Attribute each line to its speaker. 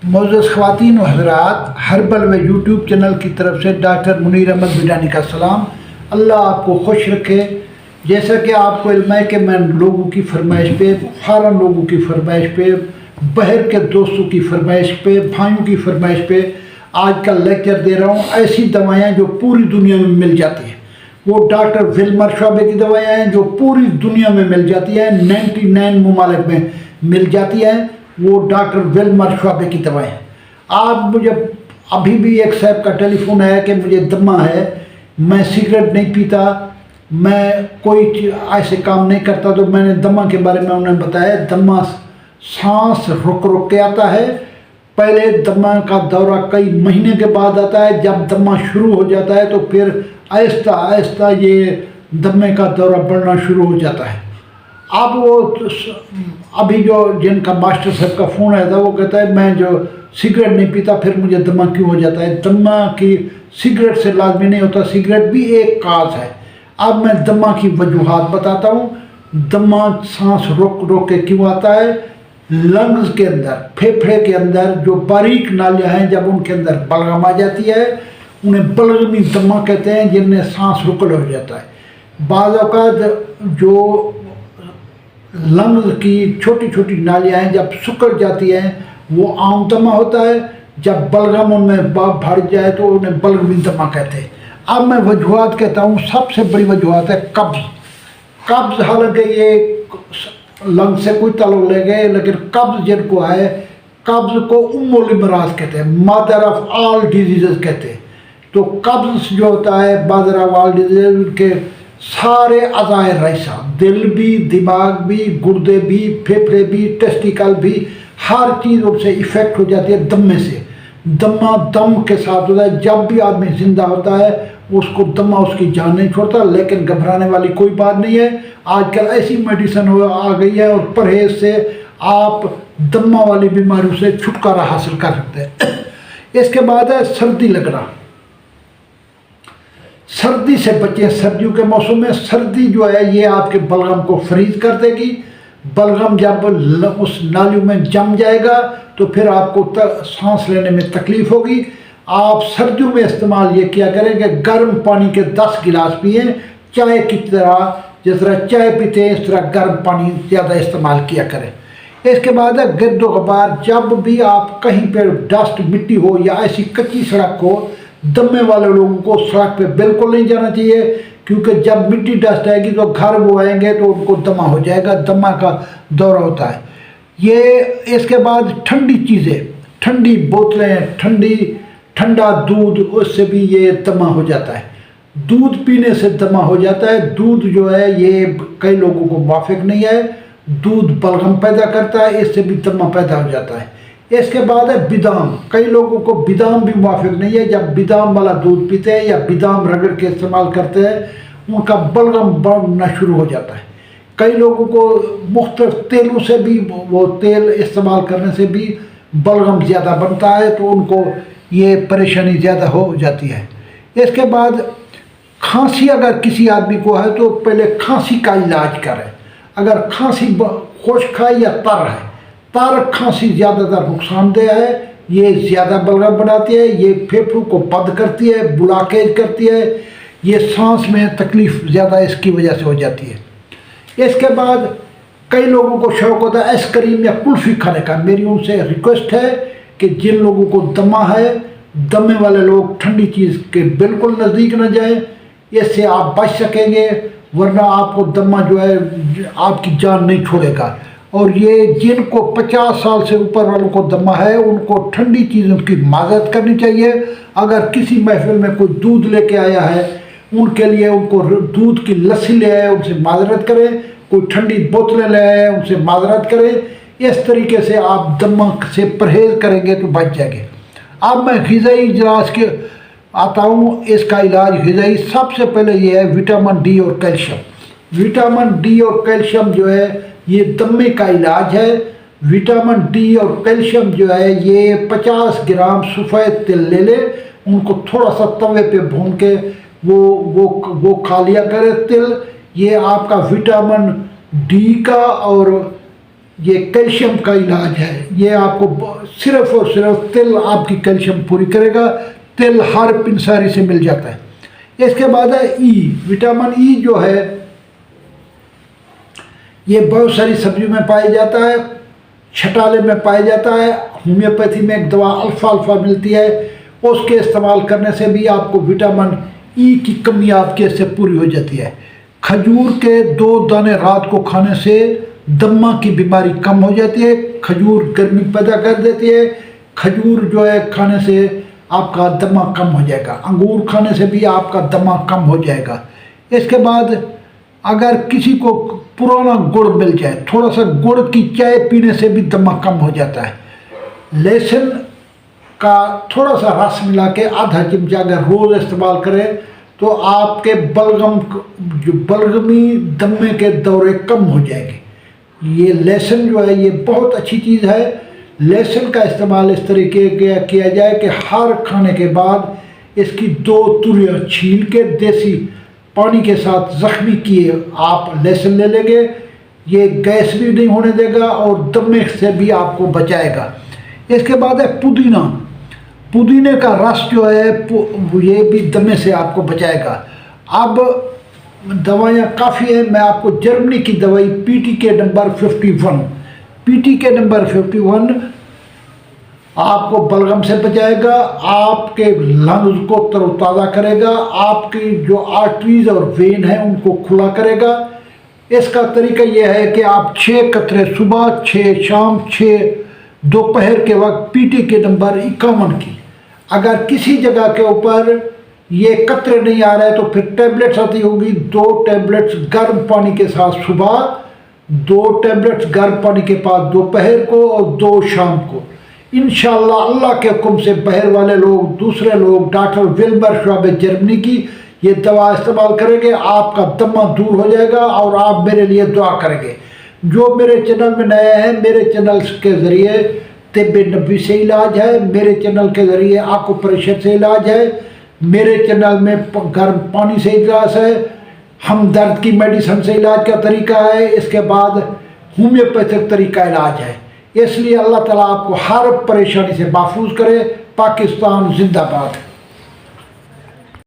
Speaker 1: मोअज़्ज़ज़ ख़वातीन व हज़रात, हर्बल व यूट्यूब चैनल की तरफ से डॉक्टर मुनीर अहमद बिडानी का सलाम। अल्लाह आपको खुश रखे। जैसा कि आपको इल्म है कि मैं लोगों की फरमाइश पे, फ़ौरन लोगों की फरमाइश पे, बहर के दोस्तों की फरमाइश पे, भाइयों की फरमाइश पे आज का लेक्चर दे रहा हूँ। ऐसी दवाएँ जो पूरी दुनिया में मिल जाती हैं, वो डॉक्टर विल्मर शोबे की दवाएँ हैं जो पूरी दुनिया में मिल जाती हैं, 99 ममालिक में मिल जाती हैं। वो डॉक्टर विल्मर शोबे की दवाएँ हैं। आप मुझे अभी भी एक साहब का टेलीफोन आया कि मुझे दमा है, मैं सिगरेट नहीं पीता, मैं कोई ऐसे काम नहीं करता। तो मैंने दमा के बारे में उन्हें बताया। दमा सांस रुक रुक के आता है। पहले दमा का दौरा कई महीने के बाद आता है। जब दमा शुरू हो जाता है तो फिर आहिस्ता आहिस्ता ये दमे का दौरा बढ़ना शुरू हो जाता है। अब वो अभी जो जिनका मास्टर साहब का फ़ोन आया था, वो कहता है मैं जो सिगरेट नहीं पीता फिर मुझे दमा क्यों हो जाता है। दमा की सिगरेट से लाजमी नहीं होता, सिगरेट भी एक काज है। अब मैं दमा की वजूहात बताता हूँ। दमा सांस रोक रोक के क्यों आता है। लंग्स के अंदर, फेफड़े के अंदर जो बारीक नालियाँ हैं, जब उनके अंदर बलगम आ जाती है, उन्हें बलगमी दमा कहते हैं, जिनमें सांस रुकल हो जाता है। बाज़ औक़ात जो लंग्स की छोटी छोटी नालियाँ हैं, जब सुकड़ जाती हैं, वो आम दमा होता है। जब बलगम उनमें भर जाए तो उन्हें बलगमी दमा कहते हैं। अब मैं वजूहात कहता हूँ। सबसे बड़ी वजूहात है कब्ज़। कब्ज़, हालांकि ये लंग से कोई ताल्लुक़ ले गए, लेकिन कब्ज़ जिनको है, कब्ज़ को उम्मुल अमराज़ कहते हैं, मदर ऑफ ऑल डिजीज़ कहते हैं। तो कब्ज़ जो होता है, मदर ऑफ ऑल डिजीज़, उनके सारे अज़ाए रईसा, दिल भी, दिमाग भी, गुर्दे भी, फेफड़े भी, टेस्टिकल भी, हर चीज़ उनसे इफ़ेक्ट हो जाती है दमे से। दमा दम के साथ होता है। जब भी आदमी ज़िंदा होता है उसको दमा उसकी जान नहीं छोड़ता। लेकिन घबराने वाली कोई बात नहीं है। आजकल ऐसी मेडिसिन आ गई है और परहेज़ से आप दमा वाली बीमारियों से छुटकारा हासिल कर सकते हैं। इसके बाद है सर्दी लगना। सर्दी से बचें। सर्दियों के मौसम में सर्दी जो है ये आपके बलगम को फ्रीज कर देगी। बलगम जब उस नालियों में जम जाएगा तो फिर आपको सांस लेने में तकलीफ होगी। आप सर्दियों में इस्तेमाल ये किया करें कि गर्म पानी के 10 गिलास पिए। चाय की तरह, जिस तरह चाय पीते हैं, इस तरह गर्म पानी ज़्यादा इस्तेमाल किया करें। इसके बाद है गिरद ग़बार। जब भी आप कहीं पर डस्ट, मिट्टी हो या ऐसी कच्ची सड़क हो, दमे वाले लोगों को सड़क पे बिल्कुल नहीं जाना चाहिए, क्योंकि जब मिट्टी डस्ट आएगी तो घर वो आएंगे तो उनको दमा हो जाएगा, दमा का दौरा होता है ये। इसके बाद ठंडी चीज़ें, ठंडी बोतलें, ठंडा दूध, उससे भी ये दमा हो जाता है। दूध पीने से दमा हो जाता है। दूध जो है ये कई लोगों को मुवाफिक नहीं है। दूध बलगम पैदा करता है, इससे भी दमा पैदा हो जाता है। इसके बाद है बिदाम। कई लोगों को बिदाम भी मुवाफिक नहीं है। जब बिदाम वाला दूध पीते हैं या बिदाम रगड़ के इस्तेमाल करते हैं, उनका बलगम बढ़ना शुरू हो जाता है। कई लोगों को मुख्तलिफ तेलों से भी, वो तेल इस्तेमाल करने से भी बलगम ज़्यादा बनता है, तो उनको ये परेशानी ज़्यादा हो जाती है। इसके बाद खांसी अगर किसी आदमी को है तो पहले खांसी का इलाज करें। अगर खांसी खुश्क है या तर है, तर खांसी ज़्यादातर नुकसानदेह है। ये ज़्यादा बलगम बनाती है, ये फेफड़ों को बंद करती है, ब्लॉकेज करती है, ये सांस में तकलीफ़ ज़्यादा इसकी वजह से हो जाती है। इसके बाद कई लोगों को शौक़ होता है आइसक्रीम या कुल्फ़ी खाने का। मेरी उनसे रिक्वेस्ट है कि जिन लोगों को दमा है, दमे वाले लोग ठंडी चीज़ के बिल्कुल नज़दीक न जाएं। इससे आप बच सकेंगे, वरना आपको दमा जो है आपकी जान नहीं छोड़ेगा। और ये जिनको 50 साल से ऊपर वालों को दमा है, उनको ठंडी चीज़ों की माज़रत करनी चाहिए। अगर किसी महफिल में कोई दूध लेके आया है, उनके लिए उनको दूध की लस्सी ले आए, उनसे माज़रत करें। कोई ठंडी बोतलें ले आए, उनसे माज़रत करें। इस तरीके से आप दमा से परहेज़ करेंगे तो बच जाएंगे। अब मैं ग़िज़ाई इजलास के आता हूँ। इसका इलाज ग़िज़ाई सबसे पहले ये है विटामिन डी और कैल्शियम। विटामिन डी और कैल्शियम जो है ये दमे का इलाज है। विटामिन डी और कैल्शियम जो है ये 50 ग्राम सफ़ेद तिल ले ले, उनको थोड़ा सा तवे पे भून के वो खा लिया करें तिल। ये आपका विटामिन डी का और ये कैल्शियम का इलाज है। ये आपको सिर्फ और सिर्फ तिल आपकी कैल्शियम पूरी करेगा। तिल हर पिंसारी से मिल जाता है। इसके बाद है ई, विटामिन ई जो है ये बहुत सारी सब्जियों में पाया जाता है, छटाले में पाया जाता है। होम्योपैथी में एक दवा अल्फा मिलती है, उसके इस्तेमाल करने से भी आपको विटामिन ई की कमी आपके से पूरी हो जाती है। खजूर के 2 दाने रात को खाने से दमा की बीमारी कम हो जाती है। खजूर गर्मी पैदा कर देती है। खजूर जो है खाने से आपका दमा कम हो जाएगा। अंगूर खाने से भी आपका दमा कम हो जाएगा। इसके बाद अगर किसी को पुराना गुड़ मिल जाए, थोड़ा सा गुड़ की चाय पीने से भी दमा कम हो जाता है। लहसुन का थोड़ा सा रस मिला के आधा चमचा अगर रोज़ इस्तेमाल करें तो आपके बलगमी दमे के दौरे कम हो जाएंगे। ये लहसुन जो है ये बहुत अच्छी चीज़ है। लहसुन का इस्तेमाल इस तरीके के किया जाए कि हर खाने के बाद इसकी 2 तुरियां छील के देसी पानी के साथ ज़ख्मी किए आप लहसुन ले लेंगे। ये गैस भी नहीं होने देगा और दमे से भी आपको बचाएगा। इसके बाद है पुदीना। पुदीने का रस जो है ये भी दमे से आपको बचाएगा। अब दवाइयाँ काफ़ी है। मैं आपको जर्मनी की दवाई PTK नंबर 51, PTK नंबर 51 आपको बलगम से बचाएगा, आपके लंग्स को तरोताज़ा करेगा, आपकी जो आर्टरीज और वेन है उनको खुला करेगा। इसका तरीका यह है कि आप 6 कतरे सुबह, 6 शाम, 6 दोपहर के वक्त PTK नंबर 51 की, अगर किसी जगह के ऊपर ये कतरे नहीं आ रहे तो फिर टैबलेट्स आती होगी। 2 टैबलेट्स गर्म पानी के साथ सुबह, 2 टैबलेट्स गर्म पानी के पास दोपहर को और 2 शाम को। इंशाअल्लाह अल्लाह के हुक्म से बाहर वाले लोग, दूसरे लोग, डॉक्टर विल्बर श्वाब जर्मनी की ये दवा इस्तेमाल करेंगे, आपका दमा दूर हो जाएगा और आप मेरे लिए दुआ करेंगे। जो मेरे चैनल में नए हैं, मेरे चैनल के ज़रिए तिब्ब नबी से इलाज है, मेरे चैनल के ज़रिए आकुप्रेशर से इलाज है, मेरे चैनल में गर्म पानी से इलाज है, हमदर्द की मेडिसिन से इलाज का तरीका है, इसके बाद होम्योपैथिक तरीका इलाज है। इसलिए अल्लाह ताला आपको हर परेशानी से महफूज करे। पाकिस्तान जिंदाबाद।